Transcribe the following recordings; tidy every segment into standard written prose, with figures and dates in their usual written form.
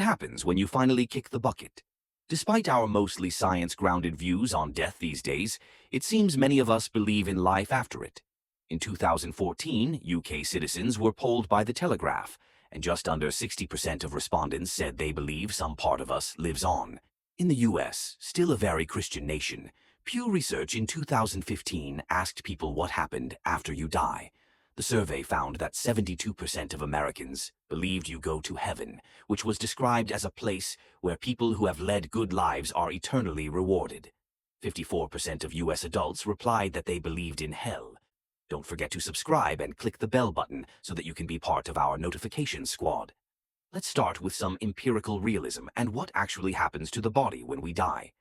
happens when you finally kick the bucket? Despite our mostly science-grounded views on death these days, it seems many of us believe in life after it. In 2014, UK citizens were polled by The Telegraph, and just under 60% of respondents said they believe some part of us lives on. In the US, still a very Christian nation, Pew Research in 2015 asked people what happened after you die. The survey found that 72% of Americans believed you go to heaven, which was described as a place where people who have led good lives are eternally rewarded. 54% of US adults replied that they believed in hell. Don't forget to subscribe and click the bell button so that you can be part of our notification squad. Let's start with some empirical realism and what actually happens to the body when we die.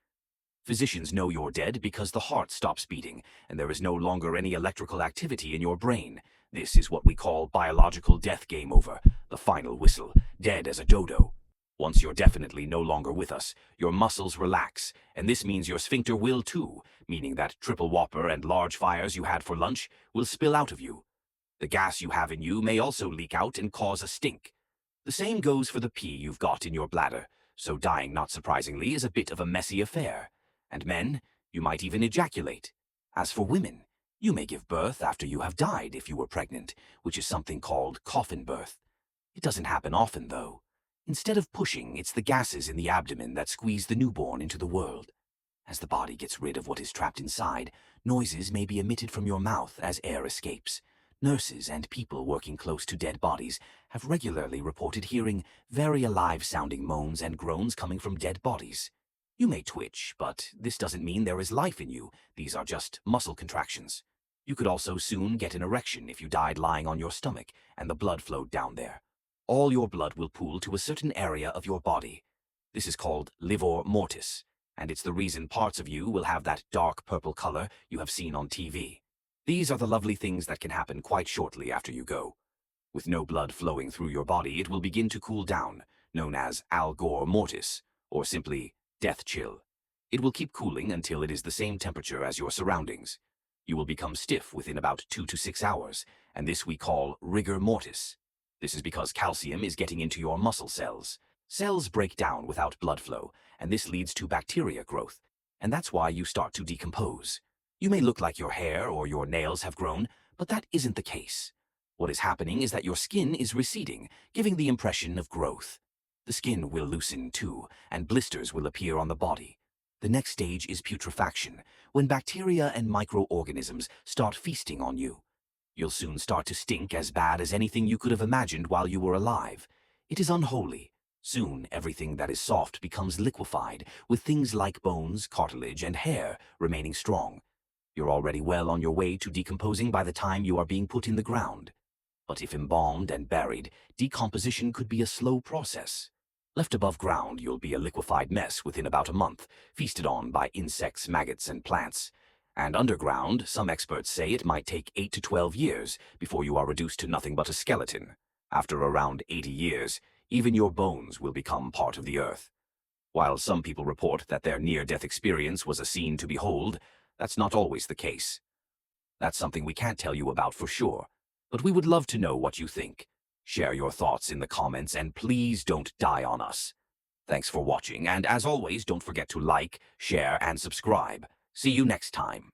Physicians know you're dead because the heart stops beating and there is no longer any electrical activity in your brain. This is what we call biological death, game over, the final whistle, dead as a dodo. Once you're definitely no longer with us, your muscles relax, and this means your sphincter will too, meaning that triple whopper and large fires you had for lunch will spill out of you. The gas you have in you may also leak out and cause a stink. The same goes for the pee you've got in your bladder, so dying, not surprisingly, is a bit of a messy affair. And men, you might even ejaculate. As for women, you may give birth after you have died if you were pregnant, which is something called coffin birth. It doesn't happen often, though. Instead of pushing, it's the gases in the abdomen that squeeze the newborn into the world. As the body gets rid of what is trapped inside, noises may be emitted from your mouth as air escapes. Nurses and people working close to dead bodies have regularly reported hearing very alive-sounding moans and groans coming from dead bodies. You may twitch, but this doesn't mean there is life in you. These are just muscle contractions. You could also soon get an erection if you died lying on your stomach and the blood flowed down there. All your blood will pool to a certain area of your body. This is called livor mortis, and it's the reason parts of you will have that dark purple color you have seen on TV. These are the lovely things that can happen quite shortly after you go. With no blood flowing through your body, it will begin to cool down, known as algor mortis, or simply death chill. It will keep cooling until it is the same temperature as your surroundings. You will become stiff within about 2 to 6 hours, and this we call rigor mortis. This is because calcium is getting into your muscle cells. Cells break down without blood flow, and this leads to bacteria growth, and that's why you start to decompose. You may look like your hair or your nails have grown, but that isn't the case. What is happening is that your skin is receding, giving the impression of growth. The skin will loosen too, and blisters will appear on the body. The next stage is putrefaction, when bacteria and microorganisms start feasting on you. You'll soon start to stink as bad as anything you could have imagined while you were alive. It is unholy. Soon, everything that is soft becomes liquefied, with things like bones, cartilage, and hair remaining strong. You're already well on your way to decomposing by the time you are being put in the ground. But if embalmed and buried, decomposition could be a slow process. Left above ground, you'll be a liquefied mess within about a month, feasted on by insects, maggots, and plants. And underground, some experts say it might take 8 to 12 years before you are reduced to nothing but a skeleton. After around 80 years, even your bones will become part of the earth. While some people report that their near-death experience was a scene to behold, that's not always the case. That's something we can't tell you about for sure, but we would love to know what you think. Share your thoughts in the comments, and please don't die on us. Thanks for watching, and as always, don't forget to like, share, and subscribe. See you next time.